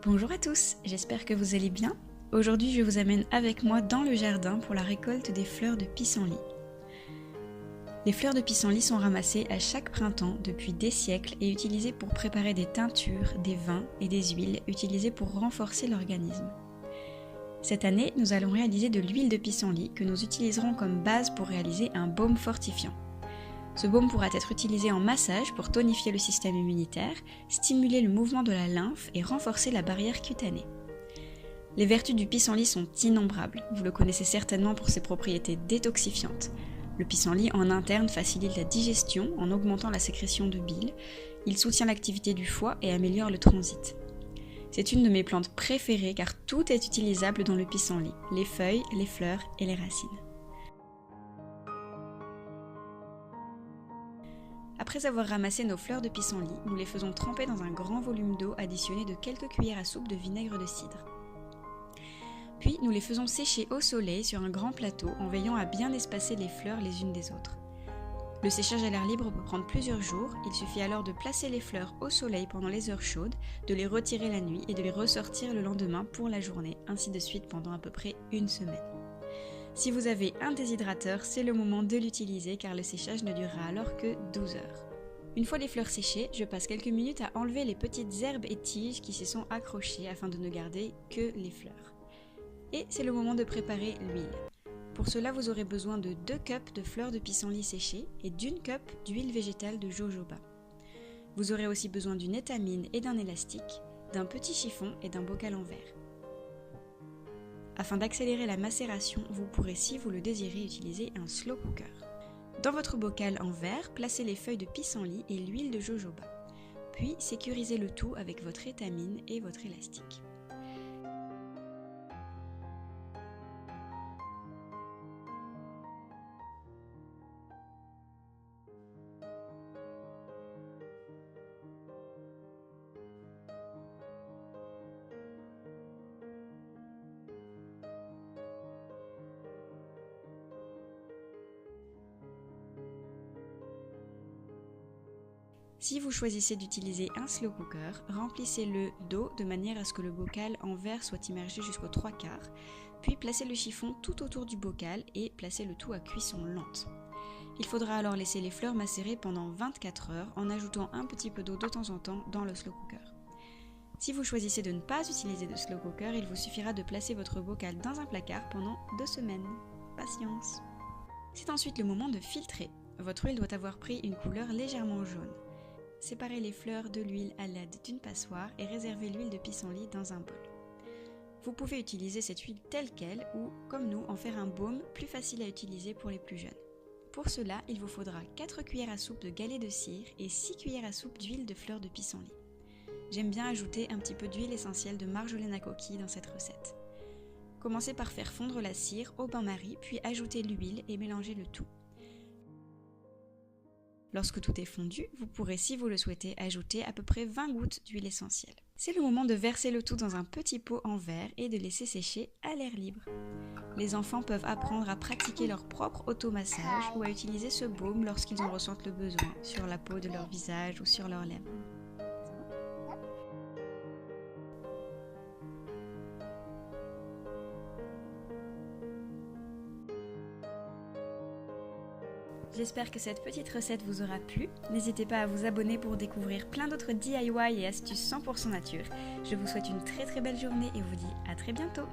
Bonjour à tous, j'espère que vous allez bien. Aujourd'hui, je vous amène avec moi dans le jardin pour la récolte des fleurs de pissenlit. Les fleurs de pissenlit sont ramassées à chaque printemps depuis des siècles et utilisées pour préparer des teintures, des vins et des huiles utilisées pour renforcer l'organisme. Cette année, nous allons réaliser de l'huile de pissenlit que nous utiliserons comme base pour réaliser un baume fortifiant. Ce baume pourra être utilisé en massage pour tonifier le système immunitaire, stimuler le mouvement de la lymphe et renforcer la barrière cutanée. Les vertus du pissenlit sont innombrables. Vous le connaissez certainement pour ses propriétés détoxifiantes. Le pissenlit en interne facilite la digestion en augmentant la sécrétion de bile. Il soutient l'activité du foie et améliore le transit. C'est une de mes plantes préférées car tout est utilisable dans le pissenlit, les feuilles, les fleurs et les racines. Après avoir ramassé nos fleurs de pissenlit, nous les faisons tremper dans un grand volume d'eau additionné de quelques cuillères à soupe de vinaigre de cidre. Puis nous les faisons sécher au soleil sur un grand plateau en veillant à bien espacer les fleurs les unes des autres. Le séchage à l'air libre peut prendre plusieurs jours, il suffit alors de placer les fleurs au soleil pendant les heures chaudes, de les retirer la nuit et de les ressortir le lendemain pour la journée, ainsi de suite pendant à peu près une semaine. Si vous avez un déshydrateur, c'est le moment de l'utiliser car le séchage ne durera alors que 12 heures. Une fois les fleurs séchées, je passe quelques minutes à enlever les petites herbes et tiges qui s'y sont accrochées afin de ne garder que les fleurs. Et c'est le moment de préparer l'huile. Pour cela, vous aurez besoin de 2 cups de fleurs de pissenlit séchées et d'1 cup d'huile végétale de jojoba. Vous aurez aussi besoin d'une étamine et d'un élastique, d'un petit chiffon et d'un bocal en verre. Afin d'accélérer la macération, vous pourrez, si vous le désirez, utiliser un slow cooker. Dans votre bocal en verre, placez les feuilles de pissenlit et l'huile de jojoba. Puis sécurisez le tout avec votre étamine et votre élastique. Si vous choisissez d'utiliser un slow cooker, remplissez-le d'eau de manière à ce que le bocal en verre soit immergé jusqu'aux 3/4, puis placez le chiffon tout autour du bocal et placez le tout à cuisson lente. Il faudra alors laisser les fleurs macérer pendant 24 heures en ajoutant un petit peu d'eau de temps en temps dans le slow cooker. Si vous choisissez de ne pas utiliser de slow cooker, il vous suffira de placer votre bocal dans un placard pendant 2 semaines. Patience! C'est ensuite le moment de filtrer. Votre huile doit avoir pris une couleur légèrement jaune. Séparez les fleurs de l'huile à l'aide d'une passoire et réservez l'huile de pissenlit dans un bol. Vous pouvez utiliser cette huile telle qu'elle ou, comme nous, en faire un baume plus facile à utiliser pour les plus jeunes. Pour cela, il vous faudra 4 cuillères à soupe de galets de cire et 6 cuillères à soupe d'huile de fleurs de pissenlit. J'aime bien ajouter un petit peu d'huile essentielle de marjolaine à coquille dans cette recette. Commencez par faire fondre la cire au bain-marie, puis ajoutez l'huile et mélangez le tout. Lorsque tout est fondu, vous pourrez, si vous le souhaitez, ajouter à peu près 20 gouttes d'huile essentielle. C'est le moment de verser le tout dans un petit pot en verre et de laisser sécher à l'air libre. Les enfants peuvent apprendre à pratiquer leur propre automassage ou à utiliser ce baume lorsqu'ils en ressentent le besoin, sur la peau de leur visage ou sur leurs lèvres. J'espère que cette petite recette vous aura plu. N'hésitez pas à vous abonner pour découvrir plein d'autres DIY et astuces 100% nature. Je vous souhaite une très belle journée et vous dis à très bientôt.